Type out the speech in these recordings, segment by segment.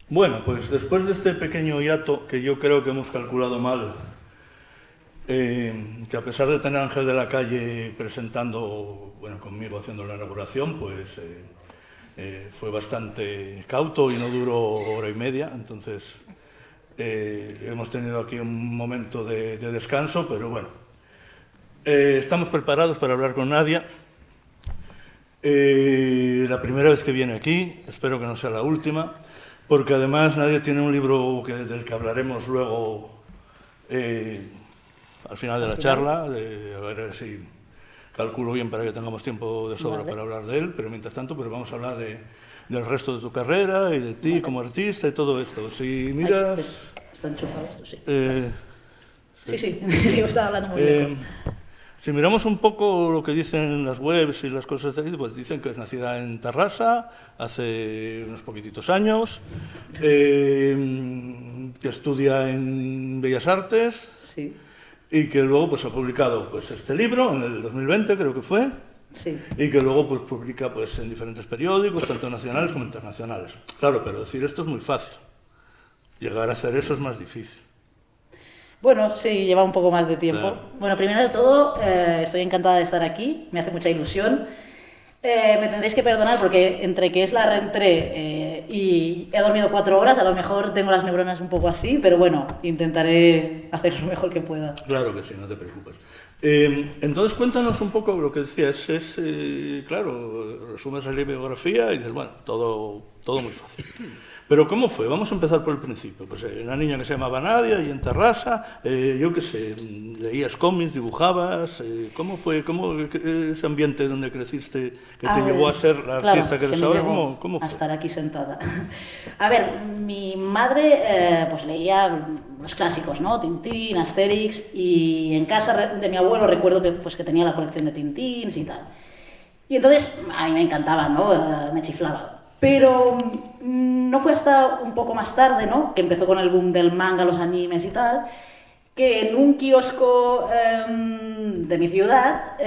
Bueno, pues después de este pequeño hiato que yo creo que hemos calculado mal, que a pesar de tener a Ángel de la Calle presentando, bueno, conmigo haciendo la inauguración, pues fue bastante cauto y no duró hora y media, entonces hemos tenido aquí un momento de descanso, pero bueno, estamos preparados para hablar con Nadia. La primera vez que viene aquí, espero que no sea la última, porque además Nadia tiene un libro del que hablaremos luego al final de la charla, a ver si calculo bien para que tengamos tiempo de sobra para hablar de él, pero mientras tanto pues vamos a hablar del resto de tu carrera y de ti como artista y todo esto. Si miras... Está enchufado esto, sí. Sí, yo estaba hablando muy bien. Si miramos un poco lo que dicen las webs y las cosas de ahí, pues dicen que es nacida en Tarrasa hace unos poquititos años, que estudia en Bellas Artes, Sí. Y que luego pues ha publicado pues este libro en el 2020 creo que fue, Sí. y que luego pues publica pues en diferentes periódicos, tanto nacionales como internacionales. Claro, pero decir esto es muy fácil, llegar a hacer eso es más difícil. Bueno, sí, lleva un poco más de tiempo. Claro. Bueno, primero de todo, estoy encantada de estar aquí, me hace mucha ilusión. Me tendréis que perdonar porque entre que es la reentré y he dormido 4 horas, a lo mejor tengo las neuronas un poco así, pero bueno, intentaré hacer lo mejor que pueda. Claro que sí, no te preocupes. Entonces cuéntanos un poco lo que decías, claro, resumes la biografía y dices, bueno, todo muy fácil. Pero ¿cómo fue? Vamos a empezar por el principio. Pues una niña que se llamaba Nadia y en Tarrasa, yo qué sé, leías cómics, dibujabas, ¿cómo fue ese ambiente donde creciste que te llevó a ser la artista que eres ahora? ¿Cómo fue? A estar aquí sentada. A ver, mi madre pues leía los clásicos, ¿no? Tintín, Asterix, y en casa de mi abuelo recuerdo que tenía la colección de Tintins y tal. Y entonces a mí me encantaba, ¿no? Me chiflaba. Pero no fue hasta un poco más tarde, ¿no? Que empezó con el boom del manga, los animes y tal, que en un kiosco de mi ciudad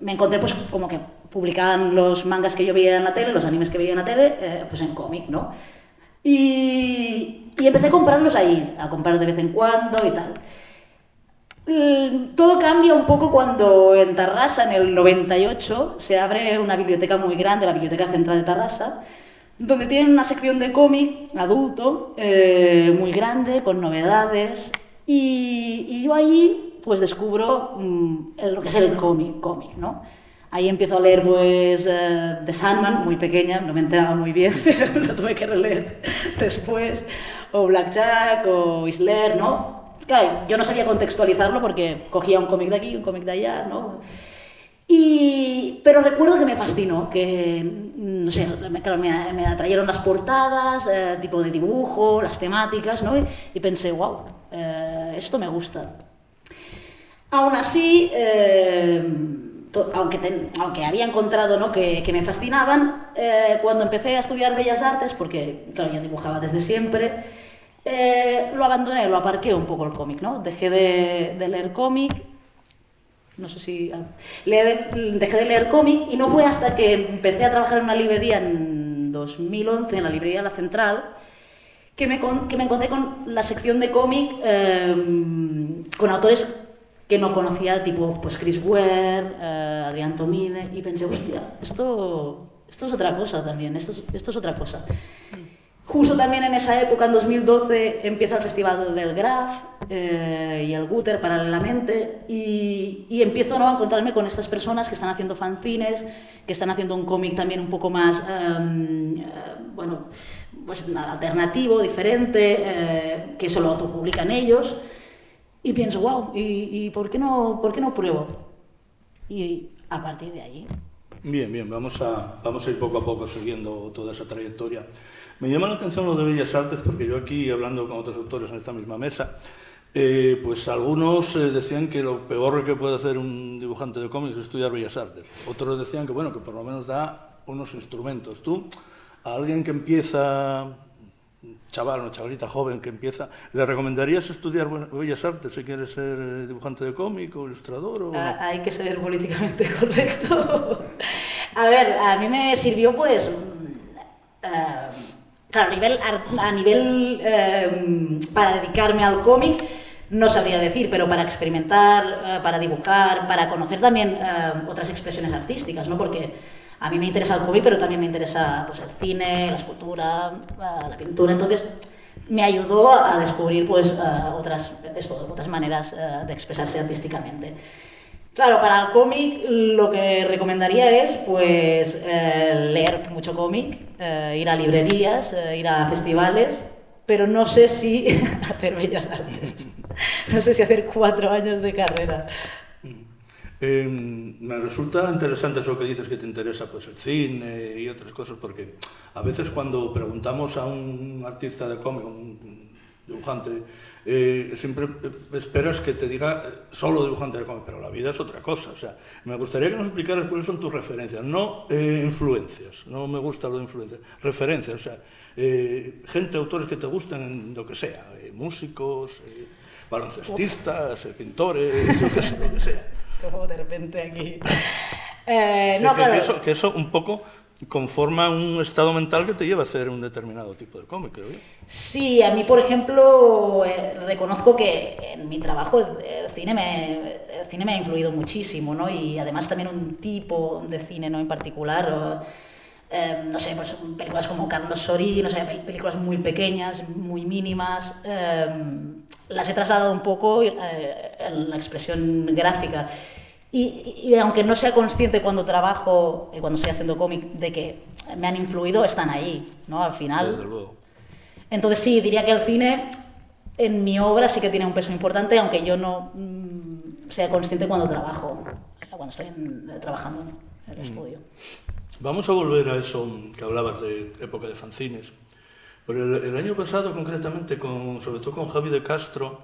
me encontré pues como que publicaban los mangas que yo veía en la tele, los animes que veía en la tele, pues en cómic, ¿no? Y empecé a comprarlos ahí, a comprar de vez en cuando y tal. Todo cambia un poco cuando en Tarrasa, en el 98, se abre una biblioteca muy grande, la Biblioteca Central de Tarrasa, donde tienen una sección de cómic adulto muy grande, con novedades, y yo ahí pues descubro lo que es el cómic, ¿no? Ahí empiezo a leer pues The Sandman, muy pequeña, no me enteraba muy bien, pero lo tuve que releer después, o Blackjack, o Isler, ¿no? Claro, yo no sabía contextualizarlo porque cogía un cómic de aquí, un cómic de allá, ¿no? Pero recuerdo que me fascinó, que, no sé, claro, me atrayeron las portadas, tipo de dibujo, las temáticas, ¿no? Y pensé, wow, esto me gusta. Aún así, aunque había encontrado, ¿no? que me fascinaban, cuando empecé a estudiar Bellas Artes, porque, claro, yo dibujaba desde siempre, lo abandoné, lo aparqué un poco el cómic, ¿no? Dejé de leer cómic, no sé si... dejé de leer cómic y no fue hasta que empecé a trabajar en una librería en 2011, en la librería La Central, que me encontré con la sección de cómic con autores que no conocía, tipo pues Chris Ware, Adrián Tomine, y pensé, hostia, esto es otra cosa también, esto es otra cosa. Justo también en esa época, en 2012, empieza el Festival del Graf y el Guter paralelamente, y empiezo, ¿no? a encontrarme con estas personas que están haciendo fanzines, que están haciendo un cómic también un poco más, bueno, pues alternativo, diferente, que solo autopublican ellos, y pienso, wow, ¿y por qué no pruebo? Y a partir de ahí... Bien, vamos a ir poco a poco siguiendo toda esa trayectoria. Me llama la atención lo de Bellas Artes porque yo aquí, hablando con otros autores en esta misma mesa, pues algunos decían que lo peor que puede hacer un dibujante de cómics es estudiar Bellas Artes. Otros decían que, bueno, que por lo menos da unos instrumentos. Tú, a alguien que empieza, chaval, una chavalita joven que empieza, ¿le recomendarías estudiar Bellas Artes si quieres ser dibujante de cómic o ilustrador? O... Hay que ser políticamente correcto. A ver, a mí me sirvió pues... claro, a nivel para dedicarme al cómic, no sabría decir, pero para experimentar, para dibujar, para conocer también otras expresiones artísticas, ¿no? Porque a mí me interesa el cómic, pero también me interesa pues, el cine, la escultura, la pintura. Entonces, me ayudó a descubrir pues, otras maneras de expresarse artísticamente. Claro, para el cómic lo que recomendaría es pues, leer mucho cómic, ir a librerías, ir a festivales, pero no sé si hacer bellas artes. No sé si hacer 4 años de carrera. Me resulta interesante eso que dices, que te interesa pues, el cine y otras cosas, porque a veces cuando preguntamos a un artista de cómic, un dibujante, siempre esperas que te diga solo dibujante de cómic, pero la vida es otra cosa. O sea, me gustaría que nos explicaras cuáles son tus referencias, no influencias, no me gusta lo de influencias, referencias, o sea, gente, autores que te gusten en lo que sea, músicos, baloncestistas, pintores, lo que sea. Como de repente aquí... claro. que eso un poco conforma un estado mental que te lleva a hacer un determinado tipo de cómic, creo yo. Sí, a mí, por ejemplo, reconozco que en mi trabajo el cine me ha influido muchísimo, ¿no? Y además también un tipo de cine, ¿no? En particular, no sé, pues películas como Carlos Sorí, no sé, películas muy pequeñas, muy mínimas, las he trasladado un poco en la expresión gráfica. Y aunque no sea consciente cuando trabajo, cuando estoy haciendo cómic, de que me han influido, están ahí, ¿no? Al final. Desde luego. Entonces sí, diría que el cine en mi obra sí que tiene un peso importante, aunque yo no sea consciente cuando trabajo, cuando estoy trabajando en el estudio. Vamos a volver a eso que hablabas de época de fanzines. Pero el año pasado, concretamente, sobre todo con Javi de Castro,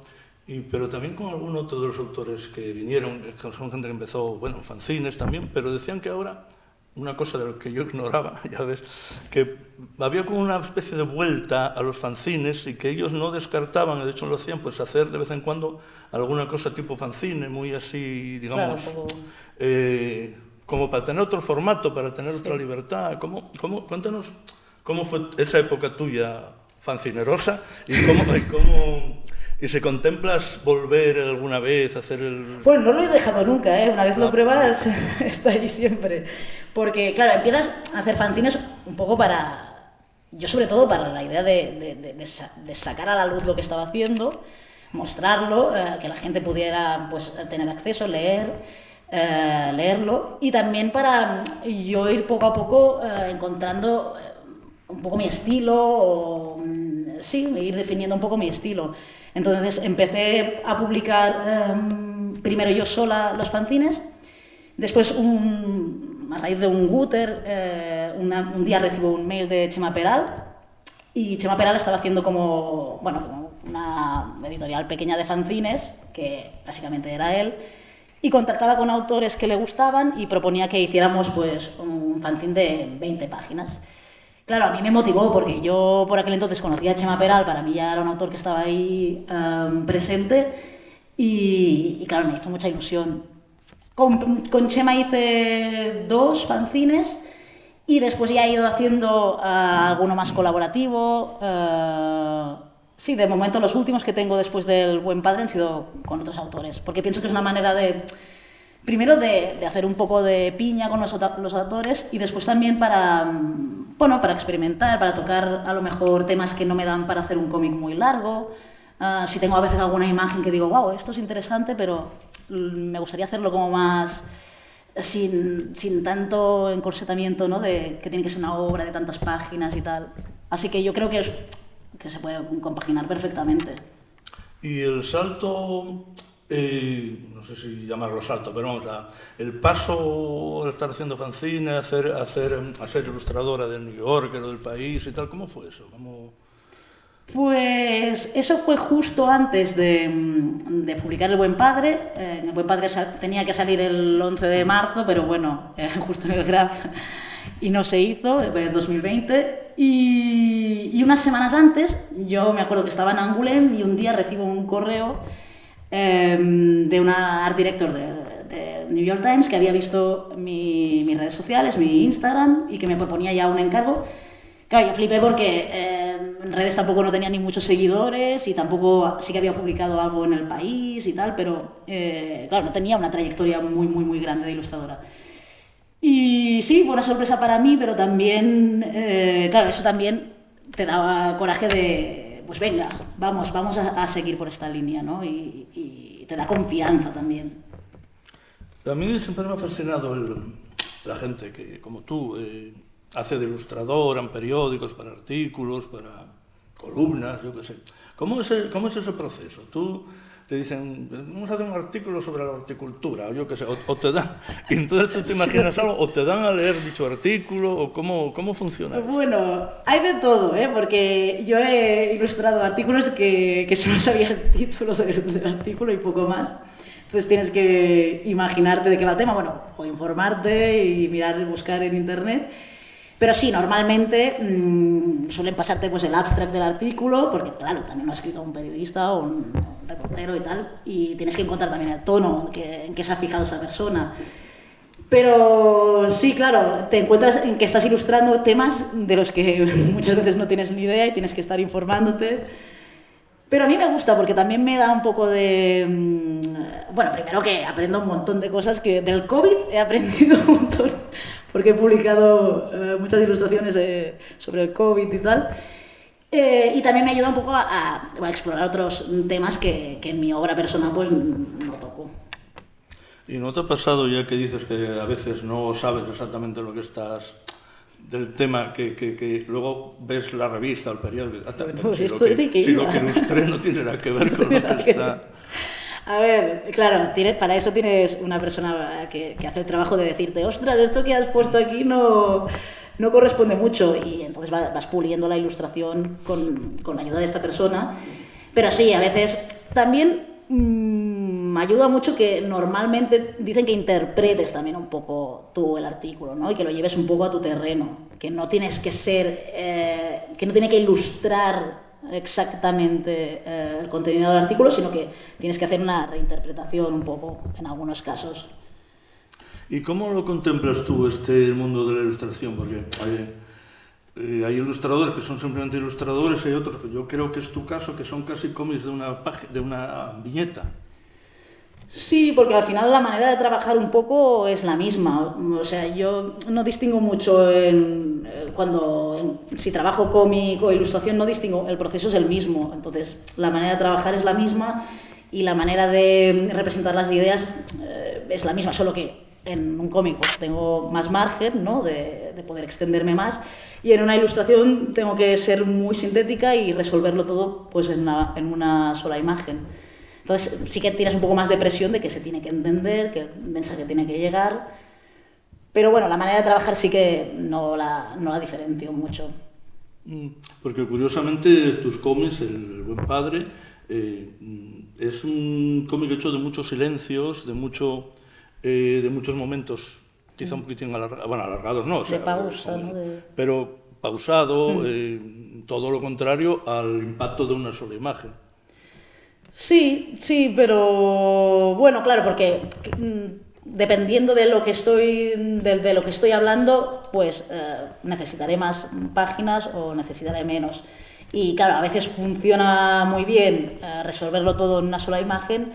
pero también con algún otro de los autores que vinieron, son gente que empezó, bueno, fanzines también, pero decían que ahora, una cosa de lo que yo ignoraba, ya ves, que había como una especie de vuelta a los fanzines y que ellos no descartaban, de hecho lo hacían, pues hacer de vez en cuando alguna cosa tipo fanzine, muy así, digamos, claro, como para tener otro formato, para tener otra libertad. Cuéntanos cómo fue esa época tuya fanzinerosa y si contemplas volver alguna vez a hacer el... Pues no lo he dejado nunca, ¿eh? Una vez lo pruebas, está ahí siempre. Porque, claro, empiezas a hacer fanzines un poco para... Yo sobre todo para la idea de sacar a la luz lo que estaba haciendo, mostrarlo, que la gente pudiera pues, tener acceso, leerlo, y también para yo ir poco a poco encontrando un poco mi estilo, sí, ir definiendo un poco mi estilo. Entonces empecé a publicar primero yo sola los fanzines, después a raíz de un Guter, un día recibo un mail de Chema Peral, y Chema Peral estaba haciendo como una editorial pequeña de fanzines, que básicamente era él, y contactaba con autores que le gustaban y proponía que hiciéramos pues, un fanzine de 20 páginas. Claro, a mí me motivó porque yo por aquel entonces conocía a Chema Peral, para mí ya era un autor que estaba ahí presente y claro, me hizo mucha ilusión. Con Chema hice 2 fanzines y después ya he ido haciendo alguno más colaborativo. Sí, de momento los últimos que tengo después del Buen Padre han sido con otros autores, porque pienso que es una manera primero de hacer un poco de piña con los autores y después también para experimentar, para tocar a lo mejor temas que no me dan para hacer un cómic muy largo. Si tengo a veces alguna imagen que digo, wow, esto es interesante, pero me gustaría hacerlo como más sin tanto encorsetamiento, ¿no? De que tiene que ser una obra de tantas páginas y tal. Así que yo creo que se puede compaginar perfectamente. Y el salto... no sé si llamarlo salto, pero vamos, el paso a estar haciendo fanzine, a ser ilustradora del New Yorker o del País y tal, ¿cómo fue eso? Pues eso fue justo antes de publicar El Buen Padre. El Buen Padre tenía que salir el 11 de marzo, pero bueno, justo en el Graf, y no se hizo, en 2020. Y unas semanas antes, yo me acuerdo que estaba en Angoulême y un día recibo un correo de una art director de New York Times que había visto mis redes sociales, mi Instagram, y que me proponía ya un encargo. Claro, yo flipé porque en redes tampoco no tenía ni muchos seguidores y tampoco sí que había publicado algo en El País y tal, pero claro, no tenía una trayectoria muy grande de ilustradora. Y sí, buena sorpresa para mí, pero también, claro, eso también te daba coraje de, pues venga, vamos a seguir por esta línea, ¿no? Y te da confianza también. A mí siempre me ha fascinado la gente que, como tú, hace de ilustrador en periódicos, para artículos, para columnas, yo qué sé. ¿Cómo es ese proceso? Tú te dicen, vamos a hacer un artículo sobre la horticultura, o yo qué sé, o te dan, y entonces tú te imaginas algo, o te dan a leer dicho artículo, o cómo funciona eso. Bueno, hay de todo, porque yo he ilustrado artículos que solo sabía el título del artículo y poco más. Entonces tienes que imaginarte de qué va el tema, bueno, o informarte y mirar, buscar en internet. Pero sí, normalmente suelen pasarte pues, el abstract del artículo, porque claro, también lo ha escrito un periodista o un reportero y tal, y tienes que encontrar también el tono en que se ha fijado esa persona. Pero sí, claro, te encuentras en que estás ilustrando temas de los que muchas veces no tienes ni idea y tienes que estar informándote. Pero a mí me gusta porque también me da un poco de... Bueno, primero que aprendo un montón de cosas que del COVID he aprendido un montón, porque he publicado muchas ilustraciones sobre el COVID y tal. Y también me ayuda un poco a explorar otros temas que en mi obra personal pues no toco. ¿Y no te ha pasado ya que dices que a veces no sabes exactamente lo que estás... del tema que luego ves la revista o el periódico? Bueno, si lo que ilustré no tiene nada que ver con lo que está... A ver, claro, para eso tienes una persona que hace el trabajo de decirte, ostras, esto que has puesto aquí no corresponde mucho, y entonces vas puliendo la ilustración con la ayuda de esta persona. Pero sí, a veces también me ayuda mucho que normalmente dicen que interpretes también un poco tú el artículo, ¿no? Y que lo lleves un poco a tu terreno, que no tienes que ser, que no tiene que ilustrar exactamente el contenido del artículo, sino que tienes que hacer una reinterpretación un poco en algunos casos. ¿Y cómo lo contemplas tú el mundo de la ilustración? Porque hay ilustradores que son simplemente ilustradores, y hay otros que yo creo que es tu caso, que son casi cómics de una viñeta. Sí, porque al final la manera de trabajar un poco es la misma. O sea, yo no distingo mucho si trabajo cómic o ilustración, no distingo, el proceso es el mismo. Entonces, la manera de trabajar es la misma y la manera de representar las ideas es la misma, solo que en un cómic pues, tengo más margen, ¿no? de poder extenderme más, y en una ilustración tengo que ser muy sintética y resolverlo todo pues, en una sola imagen. Entonces sí que tienes un poco más de presión de que se tiene que entender, que el mensaje tiene que llegar, pero bueno, la manera de trabajar sí que no la diferencio mucho. Porque curiosamente tus cómics, El Buen Padre, es un cómic hecho de muchos silencios, de muchos momentos quizá un poquitín alargados, no, o sea, de pausa, ¿no? Pero pausado, todo lo contrario al impacto de una sola imagen. Sí, pero bueno, claro, porque dependiendo de lo que estoy hablando, pues necesitaré más páginas o necesitaré menos. Y claro, a veces funciona muy bien resolverlo todo en una sola imagen,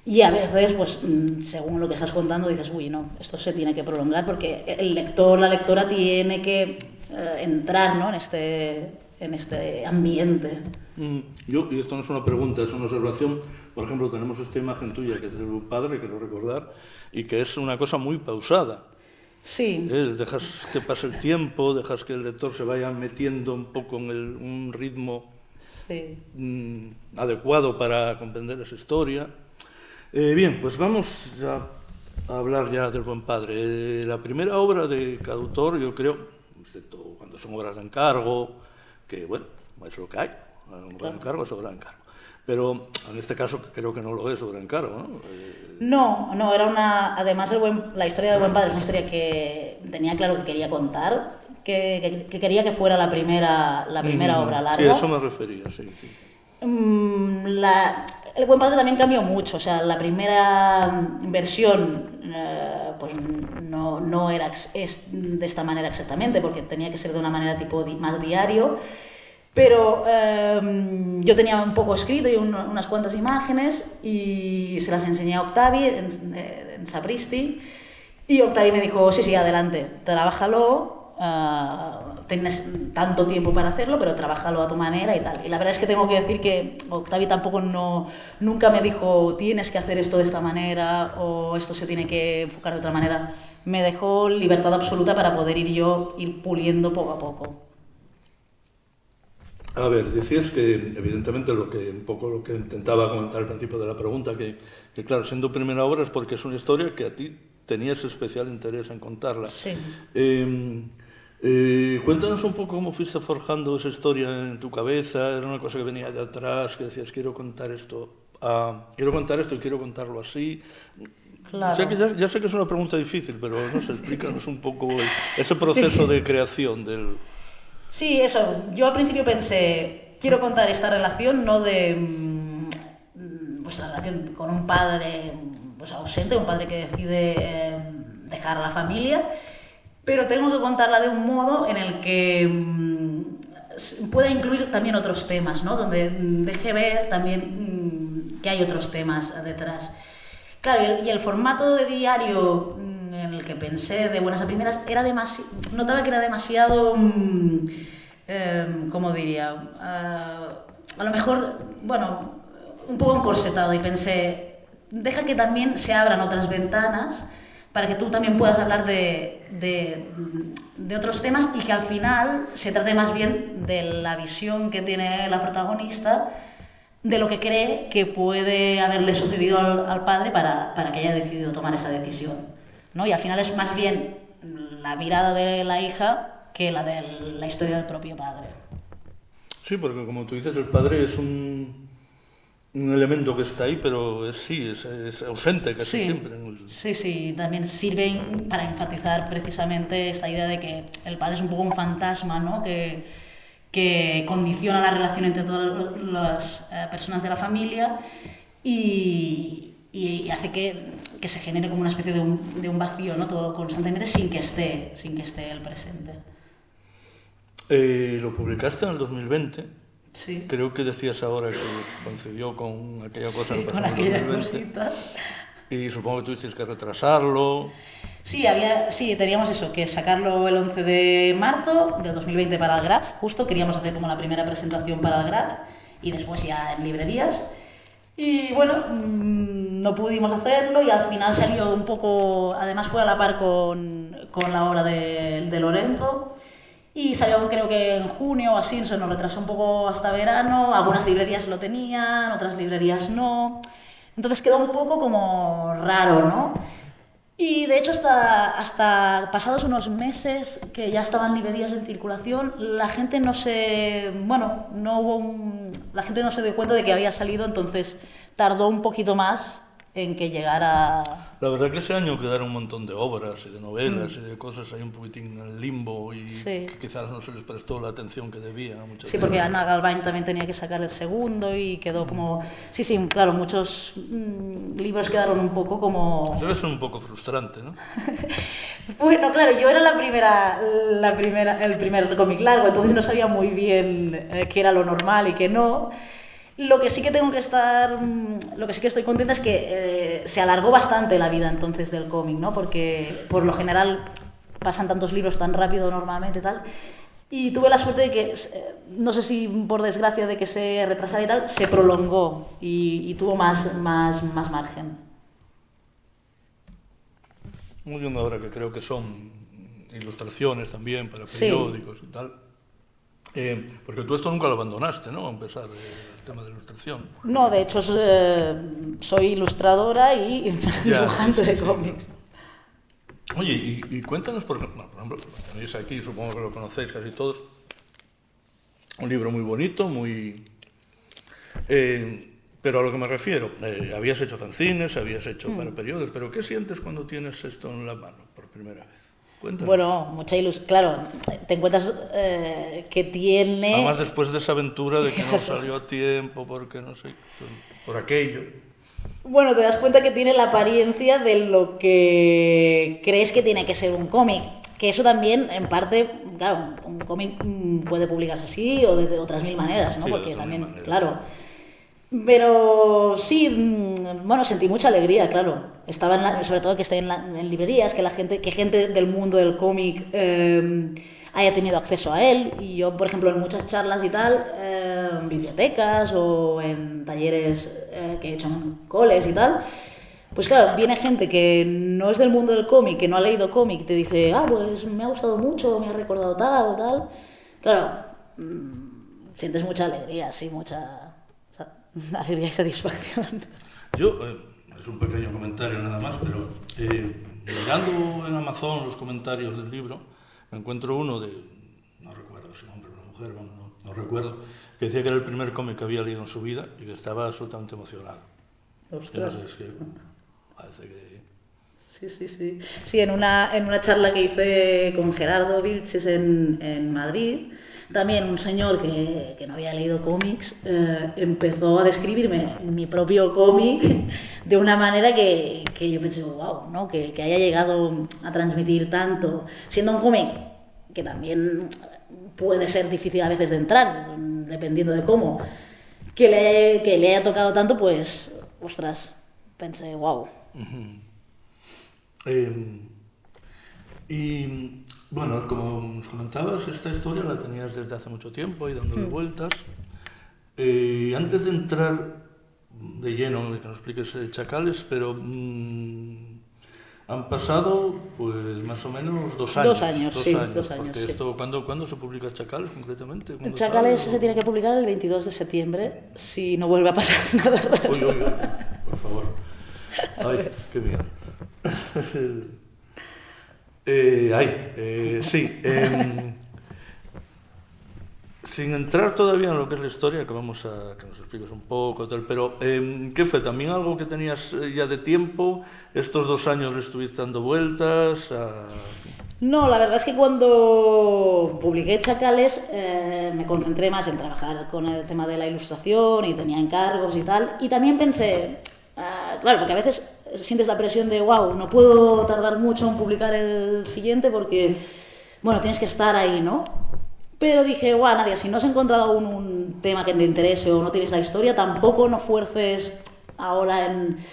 y a veces, pues según lo que estás contando, dices, uy, no, esto se tiene que prolongar porque el lector, la lectora tiene que entrar, ¿no? en este ambiente. Y esto no es una pregunta, es una observación. Por ejemplo, tenemos esta imagen tuya que es del Buen Padre, quiero recordar, y que es una cosa muy pausada. Sí. Dejas que pase el tiempo, dejas que el lector se vaya metiendo un poco en un ritmo sí. Adecuado para comprender esa historia. Bien, pues vamos a hablar ya del Buen Padre. La primera obra de cada autor, yo creo, excepto cuando son obras de encargo, que bueno, es lo que hay, obra de encargo es obra de encargo. Pero en este caso creo que no lo es obra de encargo, ¿no? No, era además la historia del Buen Padre es una historia que tenía claro que quería contar, que quería que fuera la primera obra larga. Sí, a eso me refería, sí. El Buen Padre también cambió mucho, o sea, la primera versión pues no era de esta manera exactamente, porque tenía que ser de una manera tipo más diario, Pero yo tenía un poco escrito y unas cuantas imágenes y se las enseñé a Octavi en Sapristi y Octavi me dijo, sí, adelante, trabájalo, tienes tanto tiempo para hacerlo, pero trabájalo a tu manera y tal. Y la verdad es que tengo que decir que Octavi tampoco nunca me dijo, tienes que hacer esto de esta manera o esto se tiene que enfocar de otra manera. Me dejó libertad absoluta para poder ir puliendo poco a poco. A ver, decías que evidentemente un poco lo que intentaba comentar al principio de la pregunta, que claro, siendo primera obra es porque es una historia que a ti tenías especial interés en contarla. Sí. Cuéntanos un poco cómo fuiste forjando esa historia en tu cabeza. ¿Era una cosa que venía de atrás, que decías, quiero contar esto y quiero contarlo así? Claro. O sea que ya sé que es una pregunta difícil, pero no sé, explícanos un poco ese proceso de creación del... Sí, eso. Yo al principio pensé, quiero contar esta relación, no de pues la relación con un padre pues ausente, un padre que decide dejar a la familia, pero tengo que contarla de un modo en el que pueda incluir también otros temas, ¿no? Donde deje ver también que hay otros temas detrás. Claro, y el formato de diario en el que pensé de buenas a primeras notaba que era demasiado, ¿cómo diría? A lo mejor, bueno, un poco encorsetado y pensé, deja que también se abran otras ventanas para que tú también puedas hablar de otros temas y que al final se trate más bien de la visión que tiene la protagonista, de lo que cree que puede haberle sucedido al padre para que haya decidido tomar esa decisión, ¿no? Y al final es más bien la mirada de la hija que la de la historia del propio padre. Sí, porque como tú dices, el padre es un elemento que está ahí, pero es ausente casi siempre. Sí, también sirve para enfatizar precisamente esta idea de que el padre es un poco un fantasma, ¿no? Que condiciona la relación entre todas las personas de la familia y hace que se genere como una especie de un vacío, ¿no? Todo constantemente sin que esté el presente. Lo publicaste en el 2020. Sí. Creo que decías ahora que coincidió con aquella cosa que pasó con en el aquella 2020. cosita. Y supongo que tuviste que retrasarlo. Sí, teníamos eso, que sacarlo el 11 de marzo del 2020 para el Graf, justo queríamos hacer como la primera presentación para el Graf y después ya en librerías. Y bueno, no pudimos hacerlo y al final salió un poco, además fue a la par con la obra de Lorenzo y salió creo que en junio o así, se nos retrasó un poco hasta verano, algunas librerías lo tenían, otras librerías no, entonces quedó un poco como raro, ¿no? Y de hecho hasta pasados unos meses que ya estaban librerías en circulación, la gente no se dio cuenta de que había salido, entonces tardó un poquito más en que llegara... La verdad que ese año quedaron un montón de obras y de novelas y de cosas ahí un poquitín en el limbo y que quizás no se les prestó la atención que debía. Sí, porque Ana Galván también tenía que sacar el segundo y quedó como... Sí, claro, muchos libros quedaron un poco como... Debe ser un poco frustrante, ¿no? Bueno, claro, yo era el primer cómic largo, entonces no sabía muy bien qué era lo normal y qué no. Lo que sí que estoy contenta es que se alargó bastante la vida entonces del cómic, ¿no? Porque por lo general pasan tantos libros tan rápido normalmente y tal. Y tuve la suerte de que, no sé si por desgracia de que se retrasara y tal, se prolongó y tuvo más margen. Muy bien, ahora que creo que son ilustraciones también para periódicos y tal. Porque tú esto nunca lo abandonaste, ¿no? A empezar el tema de ilustración. No, de hecho soy ilustradora y dibujante de cómics. Oye, y cuéntanos, por ejemplo, tenéis aquí, supongo que lo conocéis casi todos, un libro muy bonito, pero a lo que me refiero, habías hecho fanzines, habías hecho para periódicos, pero ¿qué sientes cuando tienes esto en la mano por primera vez? Cuéntanos. Bueno, mucha ilusión. Claro, te encuentras que tiene... Además, después de esa aventura de que no salió a tiempo, porque no sé, por aquello. Bueno, te das cuenta que tiene la apariencia de lo que crees que tiene que ser un cómic, Que eso también, en parte, claro, un cómic puede publicarse así o de otras mil maneras, ¿no? Sí, porque también, maneras. claro. Pero sí, bueno, sentí mucha alegría, claro. Estaba sobre todo que esté en librerías, que gente del mundo del cómic haya tenido acceso a él. Y yo, por ejemplo, en muchas charlas y tal, en bibliotecas o en talleres que he hecho en coles y tal, pues claro, viene gente que no es del mundo del cómic, que no ha leído cómic, y te dice, pues me ha gustado mucho, me ha recordado tal o tal. Claro, sientes mucha alegría, sí, mucha alegría y satisfacción. Yo, es un pequeño comentario nada más, pero mirando en Amazon los comentarios del libro, me encuentro uno de, no recuerdo si hombre o una mujer, bueno, no recuerdo, que decía que era el primer cómic que había leído en su vida y que estaba absolutamente emocionado. Ostras. Yo no sé, es que parece que... Sí. Sí, en una charla que hice con Gerardo Vilches en Madrid, también un señor que no había leído cómics empezó a describirme mi propio cómic de una manera que yo pensé, wow, ¿no? Que haya llegado a transmitir tanto, siendo un cómic que también puede ser difícil a veces de entrar, dependiendo de cómo, que le haya tocado tanto, pues, ostras, pensé, wow. Y bueno, como nos comentabas, esta historia la tenías desde hace mucho tiempo y dándole vueltas. Antes de entrar de lleno, de que nos expliques Chacales, pero han pasado pues más o menos 2 años. 2 años, sí, 2 años. Porque esto, ¿cuándo se publica Chacales concretamente? Chacales se tiene que publicar el 22 de septiembre, si no vuelve a pasar nada raro. Uy, por favor. Ay, qué miedo. Sí. Sin entrar todavía en lo que es la historia, que vamos a que nos expliques un poco, tal, pero ¿qué fue? ¿También algo que tenías ya de tiempo? ¿Estos 2 años le estuviste dando vueltas? No, la verdad es que cuando publiqué Chacales me concentré más en trabajar con el tema de la ilustración y tenía encargos y tal. Y también pensé, claro, porque a veces sientes la presión de, wow, no puedo tardar mucho en publicar el siguiente porque, bueno, tienes que estar ahí, ¿no? Pero dije, guau, Nadia, si no has encontrado aún un tema que te interese o no tienes la historia, tampoco no fuerces ahora en...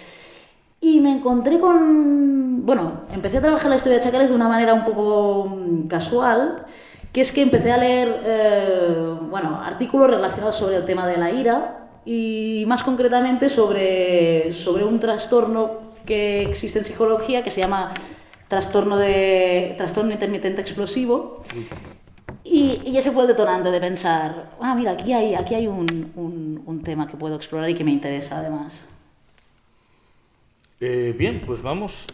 Y me encontré con... Bueno, empecé a trabajar la historia de Chacales de una manera un poco casual, que es que empecé a leer, artículos relacionados sobre el tema de la ira y más concretamente sobre un trastorno que existe en psicología que se llama trastorno intermitente explosivo. Y ese fue el detonante de pensar, mira, aquí hay un tema que puedo explorar y que me interesa además. Bien, pues vamos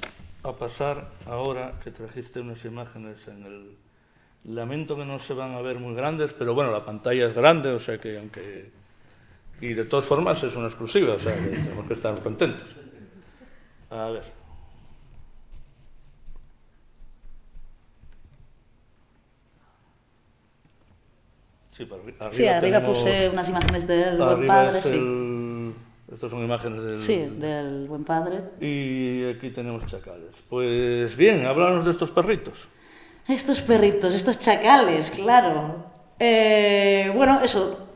a pasar ahora que trajiste unas imágenes en el... Lamento que no se van a ver muy grandes, pero bueno, la pantalla es grande, o sea que aunque... Y de todas formas es una exclusiva, o sea que tenemos que estar contentos. A ver. Sí, arriba puse unas imágenes del Buen Padre, sí. Estas son imágenes del... Sí, del Buen Padre. Y aquí tenemos Chacales. Pues bien, háblanos de estos perritos. Estos perritos, estos chacales, claro. Bueno, eso,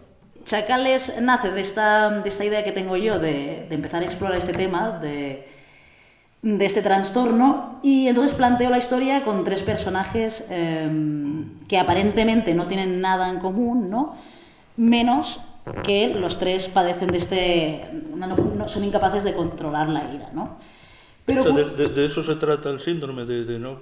Chacales nace de esta idea que tengo yo de empezar a explorar este tema, de este trastorno, y entonces planteo la historia con 3 personajes que aparentemente no tienen nada en común, ¿no? Menos que los 3 padecen de no son incapaces de controlar la ira, ¿no? Pero, o sea, de eso se trata el síndrome, de no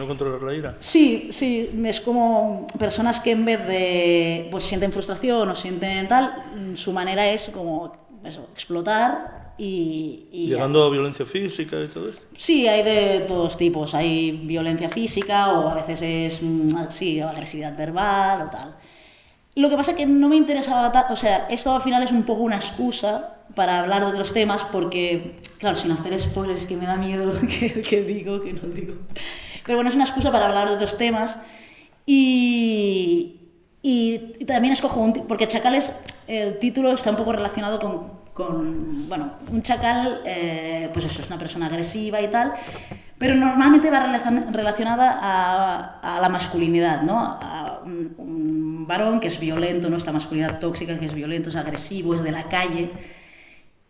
controlar la ira. Sí, es como personas que en vez de pues sienten frustración o sienten tal, su manera es como eso, explotar y llegando a violencia física y todo esto. Sí, hay de todos tipos, hay violencia física o a veces es agresividad verbal o tal. Lo que pasa es que no me interesaba o sea, esto al final es un poco una excusa para hablar de otros temas porque, claro, sin hacer spoilers, que me da miedo que digo, que no digo. Pero bueno, es una excusa para hablar de otros temas y también escojo porque Chacales, el título está un poco relacionado con un chacal, pues eso, es una persona agresiva y tal, pero normalmente va relacionada a la masculinidad, ¿no? A un varón que es violento, ¿no? Esta masculinidad tóxica que es violento, es agresivo, es de la calle.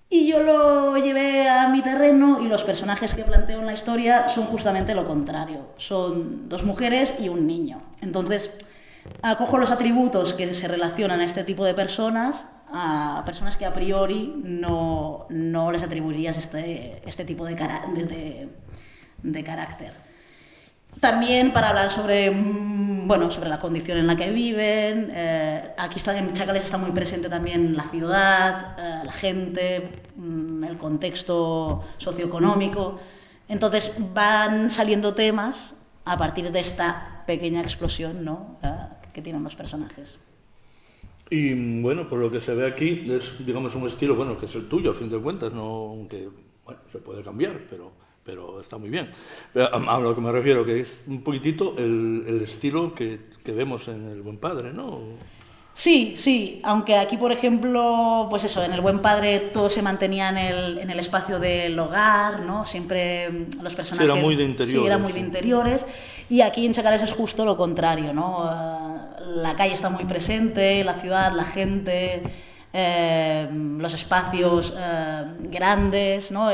Y yo lo llevé a mi terreno y los personajes que planteo en la historia son justamente lo contrario. Son 2 mujeres y un niño. Entonces, acojo los atributos que se relacionan a este tipo de personas, a personas que a priori no les atribuirías este tipo de carácter. También para hablar sobre la condición en la que viven. Aquí en Chacales está muy presente también la ciudad, la gente, el contexto socioeconómico. Entonces van saliendo temas a partir de esta pequeña explosión, ¿no? Que tienen los personajes. Y bueno, por lo que se ve aquí, es, digamos, un estilo, bueno, que es el tuyo, a fin de cuentas, no, aunque bueno, se puede cambiar, pero está muy bien. A lo que me refiero, que es un poquitito el estilo que vemos en El Buen Padre, ¿no? Sí, aunque aquí, por ejemplo, pues eso, en El Buen Padre todo se mantenía en el espacio del hogar, ¿no? Siempre los personajes... Sí, era muy de interiores. Sí, era muy de interiores, y aquí en Chacales es justo lo contrario, ¿no? La calle está muy presente, la ciudad, la gente, los espacios grandes, ¿no?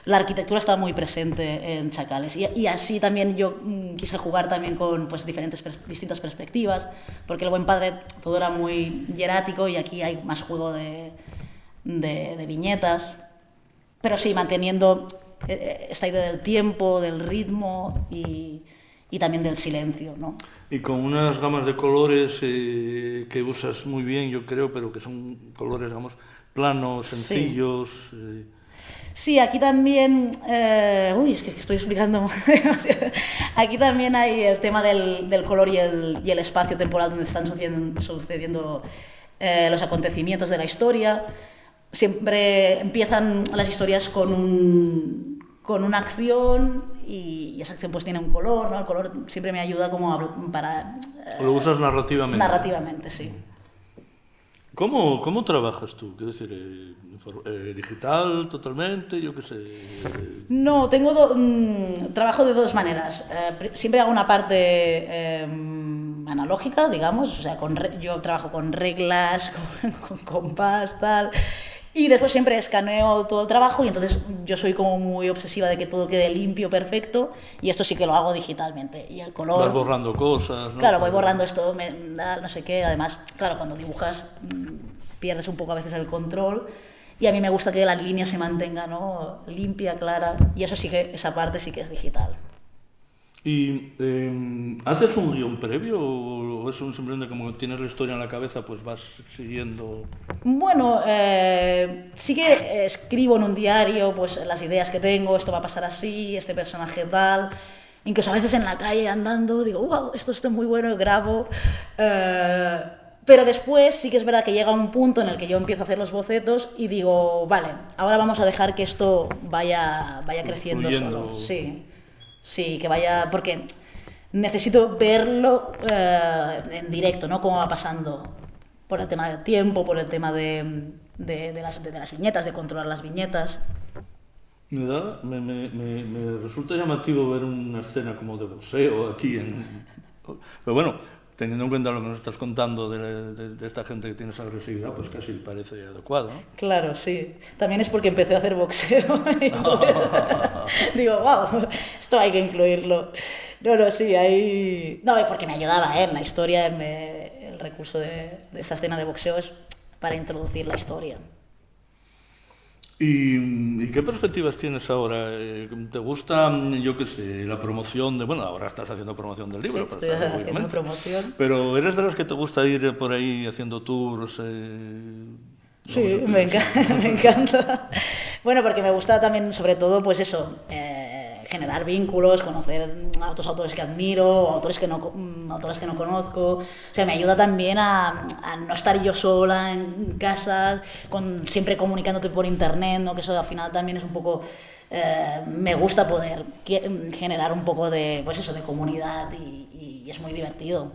La arquitectura está muy presente en Chacales, y así también yo quise jugar también con pues, distintas perspectivas, porque El Buen Padre todo era muy hierático y aquí hay más juego de viñetas, pero sí, manteniendo esta idea del tiempo, del ritmo y también del silencio, ¿no? Y con unas gamas de colores que usas muy bien, yo creo, pero que son colores, digamos, planos, sencillos... Sí. Sí, aquí también... es que estoy explicando demasiado. Aquí también hay el tema del color y el espacio temporal donde están sucediendo los acontecimientos de la historia. Siempre empiezan las historias con una acción y esa acción pues tiene un color, ¿no? El color siempre me ayuda como para... ¿Lo usas narrativamente? Narrativamente, sí. ¿Cómo trabajas tú? Quiero decir, ¿digital totalmente? Yo qué sé. No, trabajo de 2 maneras. Siempre hago una parte analógica, digamos, o sea, yo trabajo con reglas, con compás, tal. Y después siempre escaneo todo el trabajo y entonces yo soy como muy obsesiva de que todo quede limpio, perfecto, y esto sí que lo hago digitalmente. Y el color... Vas borrando cosas, ¿no? Claro, voy borrando esto, no sé qué. Además, claro, cuando dibujas pierdes un poco a veces el control y a mí me gusta que la línea se mantenga, ¿no? Limpia, clara, y eso sí que, esa parte sí que es digital. ¿Y haces un guión previo o es simplemente como tienes la historia en la cabeza, pues vas siguiendo? Bueno, sí que escribo en un diario pues las ideas que tengo, esto va a pasar así, este personaje tal. Incluso a veces en la calle andando digo, wow, esto está muy bueno, grabo. Pero después sí que es verdad que llega un punto en el que yo empiezo a hacer los bocetos y digo, vale, ahora vamos a dejar que esto vaya creciendo solo. Sí, que vaya, porque necesito verlo en directo, ¿no? Cómo va pasando, por el tema del tiempo, por el tema de las viñetas, de controlar las viñetas. Me resulta llamativo ver una escena como de boxeo aquí pero bueno, teniendo en cuenta lo que nos estás contando de esta gente que tiene esa agresividad, pues casi parece adecuado, ¿no? Claro, sí. También es porque empecé a hacer boxeo. Digo, wow, esto hay que incluirlo. No, sí, hay... No, porque me ayudaba, en la historia, el recurso de esta escena de boxeo es para introducir la historia. ¿Y qué perspectivas tienes ahora? ¿Te gusta, yo qué sé, la promoción de... Bueno, ahora estás haciendo promoción del libro. Sí, estoy haciendo promoción. Pero ¿eres de las que te gusta ir por ahí haciendo tours? Sí, me encanta. Bueno, porque me gusta también, sobre todo, pues eso, generar vínculos, conocer a otros autores que admiro, autoras que no conozco. O sea, me ayuda también a no estar yo sola en casa, siempre comunicándote por internet, ¿no? Que eso al final también es un poco... me gusta poder generar un poco de, pues eso, de comunidad y es muy divertido.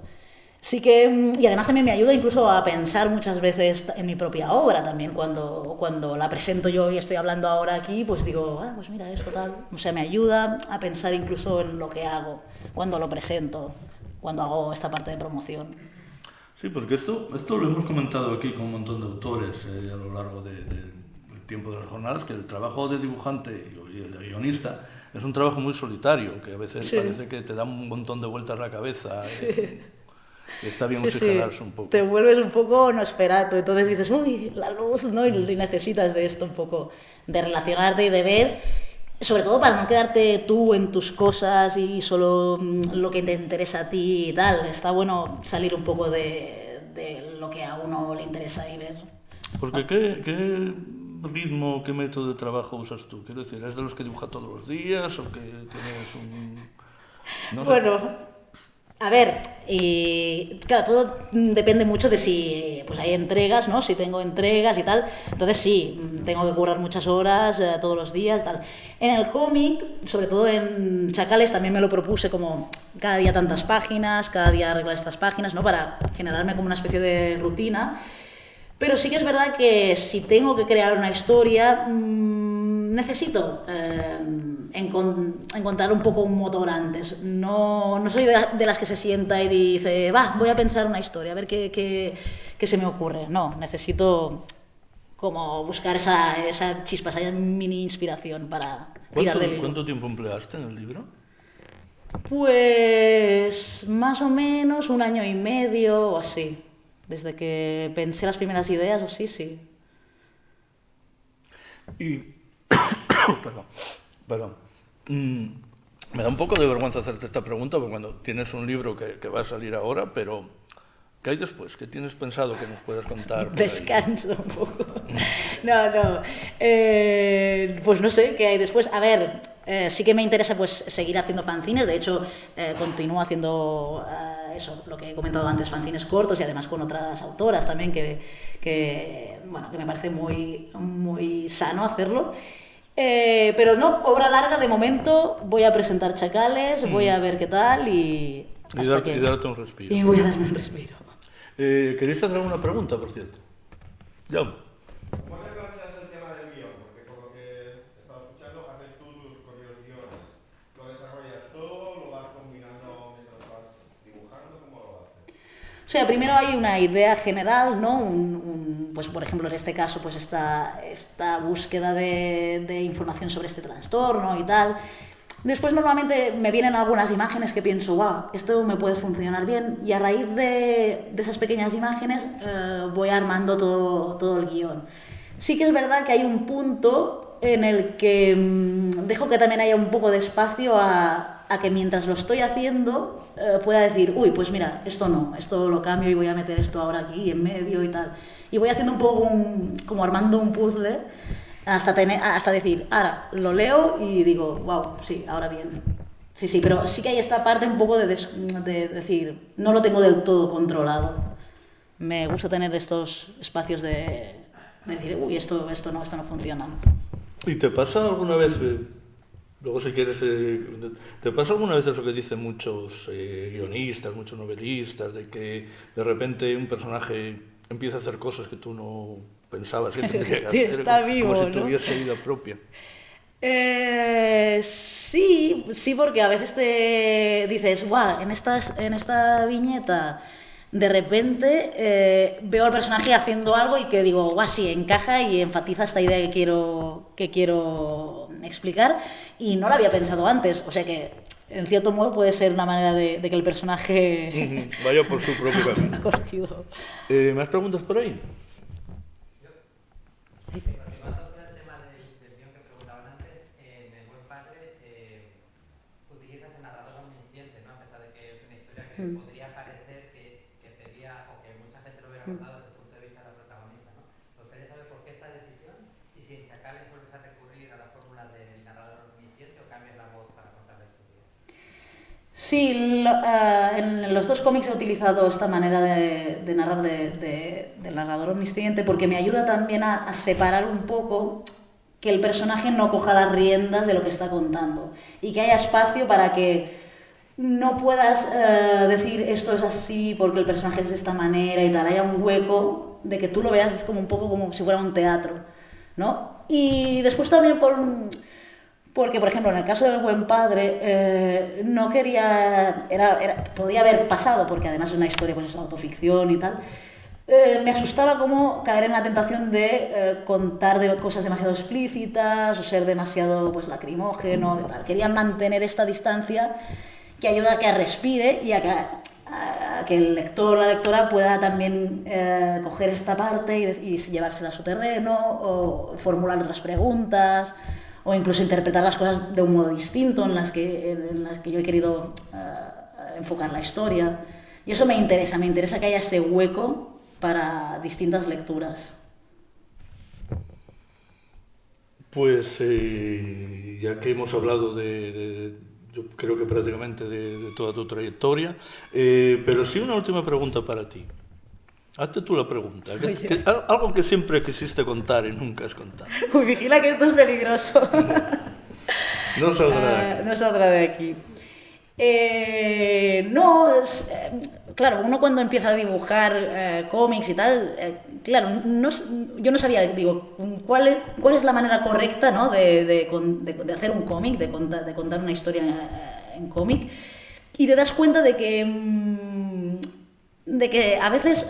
sí que, y además también me ayuda incluso a pensar muchas veces en mi propia obra también, cuando la presento yo y estoy hablando ahora aquí, pues digo, pues mira, eso tal, o sea, me ayuda a pensar incluso en lo que hago cuando lo presento, cuando hago esta parte de promoción. Sí, porque esto lo hemos comentado aquí con un montón de autores a lo largo del tiempo de las jornadas, que el trabajo de dibujante y el de guionista es un trabajo muy solitario, que a veces parece que te da un montón de vueltas la cabeza. Y está bien oxigenarse un poco. Te vuelves un poco Nosferatu, entonces dices, uy, la luz, ¿no? Y necesitas de esto un poco, de relacionarte y de ver, sobre todo para no quedarte tú en tus cosas y solo lo que te interesa a ti y tal. Está bueno salir un poco de lo que a uno le interesa y ver. Porque ¿qué ritmo, qué método de trabajo usas tú? Quiero decir, ¿eres de los que dibuja todos los días o que tienes un...? No sé. Bueno... A ver, claro, todo depende mucho de si pues hay entregas, ¿no? Si tengo entregas y tal, entonces sí, tengo que currar muchas horas todos los días, tal. En el cómic, sobre todo en Chacales, también me lo propuse como cada día tantas páginas, cada día arreglar estas páginas, ¿no? Para generarme como una especie de rutina. Pero sí que es verdad que si tengo que crear una historia, necesito encontrar un poco un motor antes. No soy de las que se sienta y dice, voy a pensar una historia, a ver qué se me ocurre. No, necesito como buscar esa chispa, esa mini inspiración para tirar del hilo. ¿Cuánto tiempo empleaste en el libro? Pues más o menos 1 año y medio o así. Desde que pensé las primeras ideas, o sí. Y... Perdón. Me da un poco de vergüenza hacerte esta pregunta, porque cuando tienes un libro que va a salir ahora, pero ¿qué hay después? ¿Qué tienes pensado que nos puedas contar? Descanso un poco. No. Pues no sé qué hay después. A ver, sí que me interesa pues seguir haciendo fanzines. De hecho, continúo haciendo eso, lo que he comentado antes, fanzines cortos y además con otras autoras también que me parece muy, muy sano hacerlo. Pero no, obra larga de momento. Voy a presentar Chacales, voy a ver qué tal y darte un respiro. Y voy a darme un respiro. ¿Queréis hacer alguna pregunta, por cierto? Ya. ¿Cómo te planteas el tema del guión? Porque por lo que he estado escuchando, haces tú tus propios guiones. ¿Lo desarrollas todo? ¿Lo vas combinando mientras vas dibujando? ¿Cómo lo haces? O sea, primero hay una idea general, ¿no? Pues por ejemplo, en este caso, pues esta búsqueda de información sobre este trastorno y tal. Después normalmente me vienen algunas imágenes que pienso, esto me puede funcionar bien, y a raíz de esas pequeñas imágenes voy armando todo el guión. Sí que es verdad que hay un punto en el que dejo que también haya un poco de espacio a que mientras lo estoy haciendo pueda decir, pues mira, esto no, esto lo cambio y voy a meter esto ahora aquí en medio y tal. Y voy haciendo un poco como armando un puzzle hasta decir, ahora lo leo y digo, wow, sí, ahora bien. Sí, pero sí que hay esta parte un poco de decir, no lo tengo del todo controlado. Me gusta tener estos espacios de decir, esto no funciona. ¿Y te pasa alguna vez, luego si quieres, te pasa alguna vez eso que dicen muchos guionistas, muchos novelistas, de que de repente un personaje empieza a hacer cosas que tú no pensabas que tendría que hacer, Está vivo, como si ¿no? tuviese vida propia? Sí, porque a veces te dices, en esta viñeta de repente veo al personaje haciendo algo y que digo, sí, encaja y enfatiza esta idea que quiero explicar, y no la había pensado antes, o sea que en cierto modo puede ser una manera de que el personaje vaya por su propio camino. ha corregido. ¿Más preguntas por ahí? Continuando con el tema del guión que preguntaban antes, en El Buen Padre utilizas el narrador omnisciente, ¿no? A pesar de que es una historia que podría parecer que pedía, o que mucha gente lo hubiera contado desde el punto de vista de la protagonista, ¿no? Me gustaría saber por qué esta decisión y si en Chacales vuelves a recurrir a la fórmula del narrador omnisciente o cambias la voz para contar la historia. Sí, en los dos cómics he utilizado esta manera de narrar del narrador omnisciente porque me ayuda también a separar un poco que el personaje no coja las riendas de lo que está contando y que haya espacio para que no puedas decir esto es así porque el personaje es de esta manera y tal, haya un hueco de que tú lo veas como un poco como si fuera un teatro, ¿no? Y después también porque, por ejemplo, en el caso del Buen Padre, no quería, podía haber pasado, porque además es una historia, pues es autoficción y tal, me asustaba como caer en la tentación de contar de cosas demasiado explícitas o ser demasiado pues lacrimógeno, y tal. Quería mantener esta distancia que ayuda a que respire y a que el lector o la lectora pueda también coger esta parte y llevársela a su terreno o formular otras preguntas o incluso interpretar las cosas de un modo distinto en las que yo he querido enfocar la historia. Y eso me interesa que haya ese hueco para distintas lecturas. Pues ya que hemos hablado yo creo que prácticamente de toda tu trayectoria, pero sí una última pregunta para ti. Hazte tú la pregunta. Algo que siempre quisiste contar y nunca has contado. Uy, vigila que esto es peligroso. No saldrá de aquí. No saldrá de aquí. Claro, uno cuando empieza a dibujar cómics y tal, claro, yo no sabía, digo, cuál es la manera correcta, ¿no? de hacer un cómic, de contar una historia en cómic, y te das cuenta de que a veces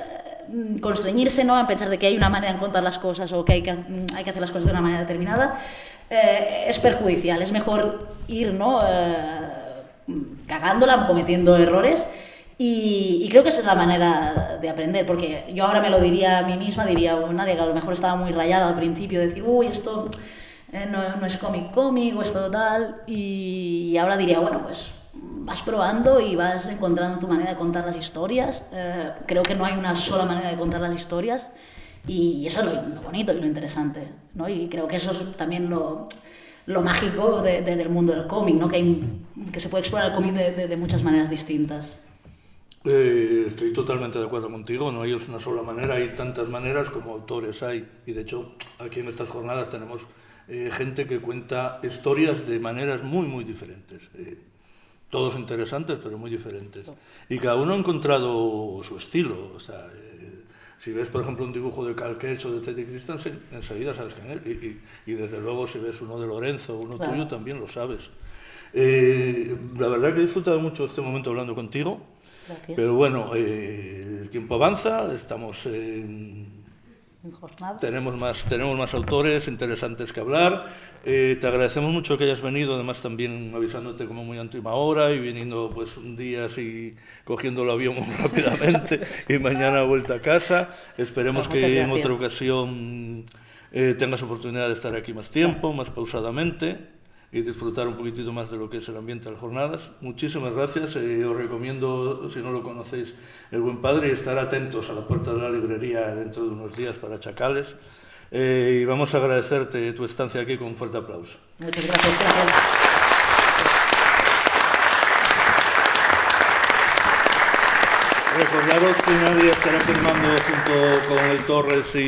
constreñirse, ¿no? En pensar de que hay una manera de contar las cosas o que hay que hacer las cosas de una manera determinada es perjudicial. Es mejor ir, ¿no? Cagándola, cometiendo errores, y creo que esa es la manera de aprender, porque yo ahora me lo diría a mí misma, diría Nadia, que a lo mejor estaba muy rayada al principio, decir, uy, esto no es cómic o esto tal, y ahora diría, bueno, pues vas probando y vas encontrando tu manera de contar las historias. Creo que no hay una sola manera de contar las historias, y eso es lo bonito y lo interesante, ¿no? Y creo que eso es también lo mágico del mundo del cómic, ¿no? Que se puede explorar el cómic de muchas maneras distintas. Estoy totalmente de acuerdo contigo, no hay una sola manera, hay tantas maneras como autores hay, y de hecho aquí en estas jornadas tenemos gente que cuenta historias de maneras muy, muy diferentes. Todos interesantes, pero muy diferentes. Y cada uno ha encontrado su estilo. O sea, si ves, por ejemplo, un dibujo de Cal Ketch o de Teddy Christensen, enseguida sabes quién es. Y desde luego, si ves uno de Lorenzo o uno tuyo, también lo sabes. La verdad que he disfrutado mucho este momento hablando contigo. Gracias. Pero bueno, el tiempo avanza, estamos tenemos más autores interesantes que hablar. Te agradecemos mucho que hayas venido, además también avisándote como muy a última hora y viniendo pues un día así cogiendo el avión muy rápidamente y mañana vuelta a casa. Esperemos que en otra ocasión tengas oportunidad de estar aquí más tiempo, más pausadamente, y disfrutar un poquitito más de lo que es el ambiente de las jornadas. Muchísimas gracias. Os recomiendo, si no lo conocéis, El Buen Padre, y estar atentos a la puerta de la librería dentro de unos días para Chacales. Y vamos a agradecerte tu estancia aquí con un fuerte aplauso. Muchas gracias. Recordaros que nadie estará firmando junto con el Torres y